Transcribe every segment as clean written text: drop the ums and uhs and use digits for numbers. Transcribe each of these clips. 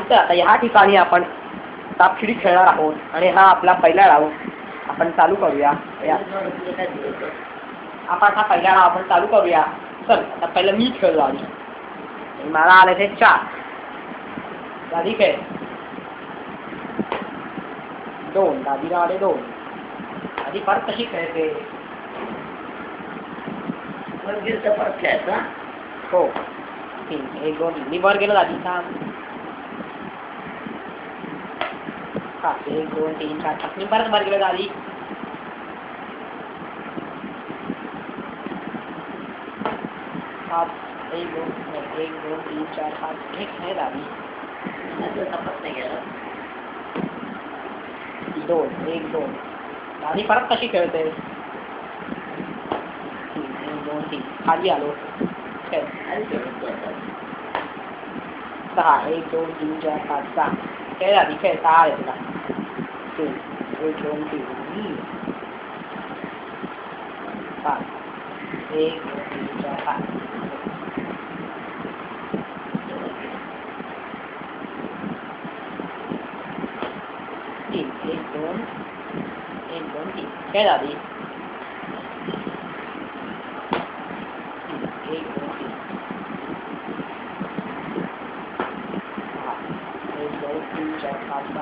तर आता ह्या ठिकाणी आपण सापशिडी खेळणार आहोत आणि हा आपला पहिला डाव आपण चालू करूया. आपण हा पहिला डाव आपण चालू करूया. चल आता पहिलं मी खेळलो आधी. मला आले ते 4. दादी खेळ. 2. दादीला आले 2. आधी परत कशी खेळते? परत खेळायचा. हो. 3. 1 2 3. मी वर गेलो दादी. 6 1 2 3 4 5. मी परत वर गेलो दादी. 7 1 2 3 4 5. हे खेळ दादी. 2 1 2. दादी परत कशी खेळते? 3 1 2 3. खाली आलो. खेळ. 6 1 2 3 4 5 6. खेळ दादी खेळ. 6 आहे तुला. 3 1 2 3 5 1 2 3 4 5. 3 1 2 1 2 3. खेळ दादी. 1 2 3 1 2 3 4 5 6.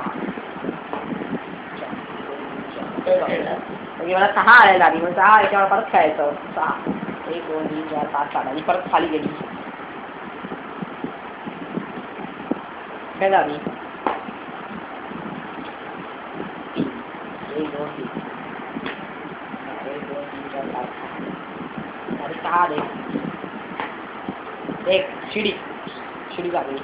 मला 6 आले दादी. मग 6 याच्यावर परत खेळायचं. 6 1 2 3 4 5 6. आणि परत खाली गेली. खेळ दादी. 3 1 2 3 1 2 3 4 5 6. आणि 6 आले. 1 शिडी. शिडी झाली.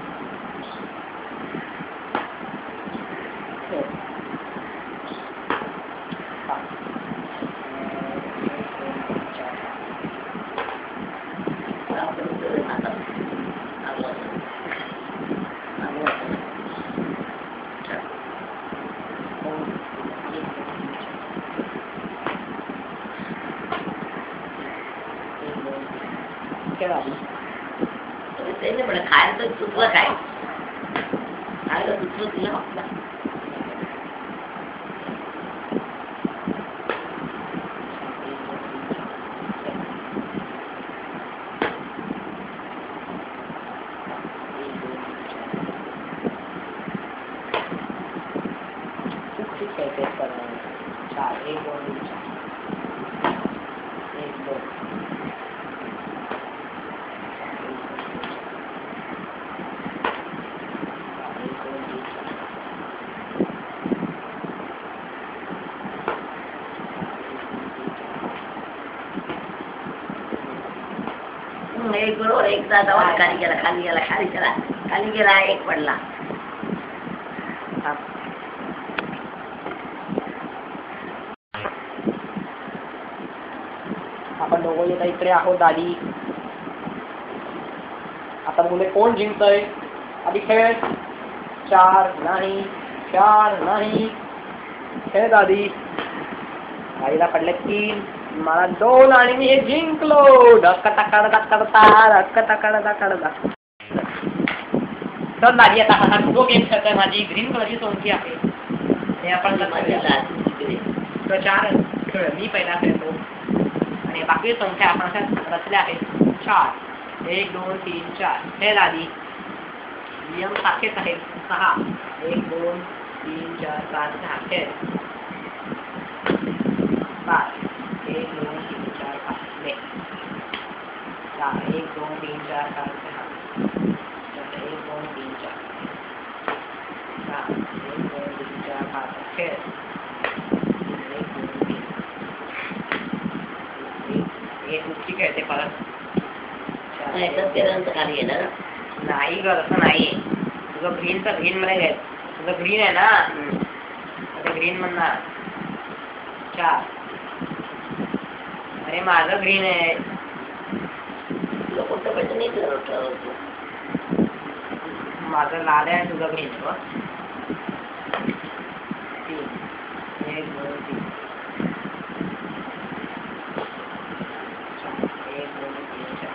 खायला सुचलं काय? खायला सुचलं तुला? एक बरोबर एकदा जाऊन खाली गेला 1 पडला. आपण दोघं येता इकडे आहोत दादी. आता मुले कोण जिंकतय? आधी खेळ. 4 नाही. 4 नाही. खेळ दादी. आईला पडले 3. मला 2 आणि मी हे जिंकलो. धक्का टाकाड चल दादी आता हा जो गेम खेळतोय माझी ग्रीन कलरची सोंगठी आहे. हे आपण 4 खेळ. मी पहिला खेळतो आणि बाकी संख्या आपण अशा रचल्या आहेत. 4 1 2 3 4. खेळ दादी. नियम सारखेच आहेत. 6 1 2 3 4 5 6. खेळ. 7 1 2 3 4 5. 1 2 3 4 5 6. 1 2 3 4 7 1 2 3 4 5. खेळ. 1 2 3 1 कुठची खेळते परत? खाली येणार नाही ग. तसं नाही. तुझं ग्रीनचं ग्रीन मध्ये घ्याय. तुझं ग्रीन आहे ना. आता ग्रीन म्हणणार. 4. अरे माझं ग्रीन आहे. तुला कोणतं पाहिजे नाही. माझं लाल आहे. तुझं ग्रीन आहे. 3 1 2 3 1 2 3 4.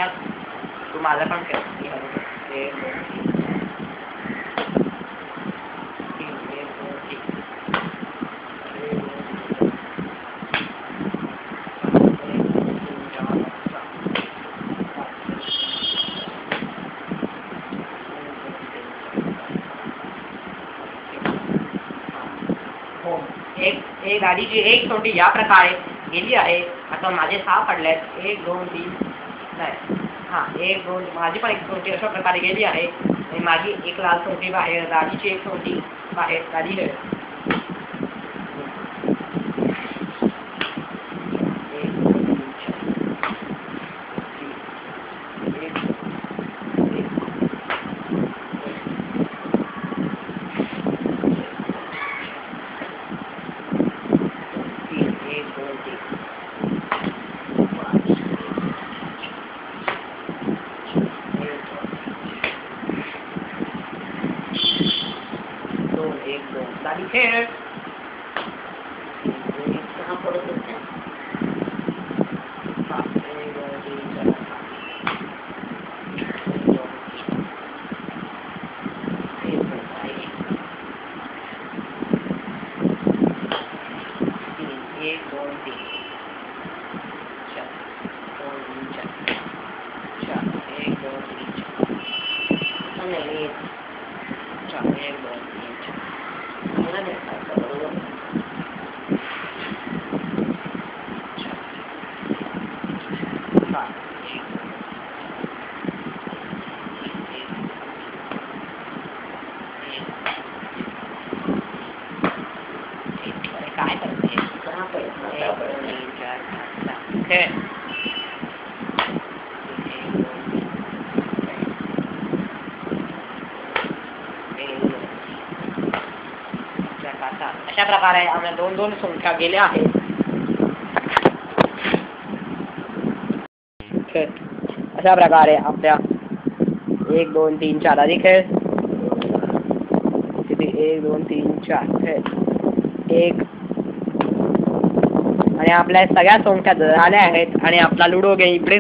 तू माझा पण खेळ. 1 2 3 1 2 3 एक गाडीची एक सोंटी या प्रकारे गेली आहे. आता माझे 6 पडलेत. 1 2 3 नाही हा 1 2 माझी पण एक सोंटी अशा प्रकारे गेली आहे आणि माझी एक लाल सोंटी बाहेर, गाडीची एक सोंटी बाहेर गाडी आहे. गाडी खेळ. 6 पडत होत्या. 1 2 3 काय करते? 6 पडत. 1 2 3 4 5 6 खेळ. अशा प्रकारे आम्हाला 2 संख्या गेल्या आहेत. अशा प्रकारे आपल्या 1 2 3 4 आधी खेळ. किती 1 2 3 4 खेळ 1 आणि आपल्या सगळ्या संख्या झाल्या आहेत आणि आपला लुडो गेम इकडे